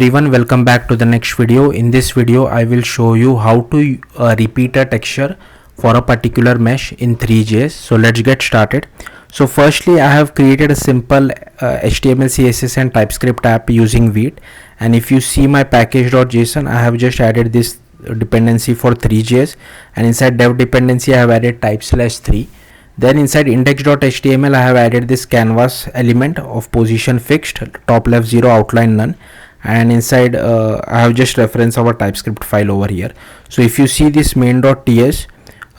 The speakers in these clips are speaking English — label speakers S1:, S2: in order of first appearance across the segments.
S1: Everyone, welcome back to the next video. In this video I will show you how to repeat a texture for a particular mesh in ThreeJS. So let's get started. So firstly, I have created a simple HTML, CSS and TypeScript app using Vite, and if you see my package.json, I have just added this dependency for ThreeJS, and inside dev dependency I have added type/3. Then inside index.html I have added this canvas element of position fixed, top left 0, outline none, and inside I have just reference our TypeScript file over here. So if you see this main.ts,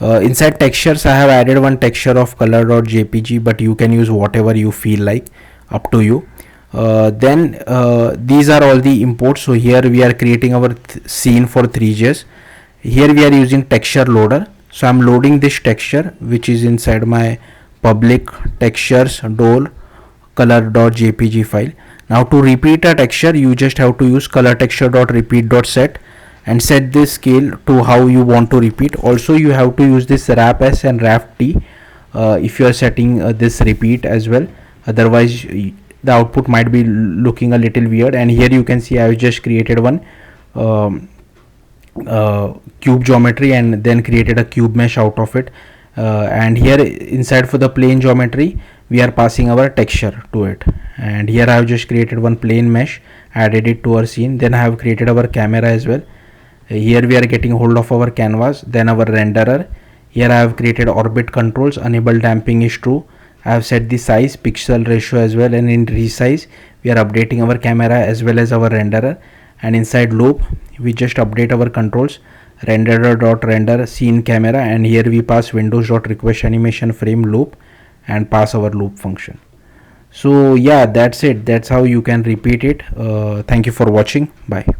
S1: inside textures I have added one texture of color.jpg, but you can use whatever you feel like, up to you. Then these are all the imports. So here we are creating our scene for ThreeJS. Here we are using texture loader. So I'm loading this texture which is inside my public textures dol color.jpg file. Now to repeat a texture, you just have to use color texture.repeat.set and set this scale to how you want to repeat. Also you have to use this wrap s and wrap t if you are setting this repeat as well, otherwise the output might be looking a little weird. And here you can see I have just created one cube geometry and then created a cube mesh out of it, and here inside for the plane geometry we are passing our texture to it. And here I have just created one plane mesh, added it to our scene. Then I have created our camera as well. Here we are getting hold of our canvas, then our renderer. Here I have created orbit controls, enable damping is true. I have set the size, pixel ratio as well, and in resize we are updating our camera as well as our renderer. And inside loop we just update our controls, renderer.render scene camera, and here we pass windows.request animation frame loop and pass our loop function. So yeah, that's it. That's how you can repeat it. Thank you for watching. Bye.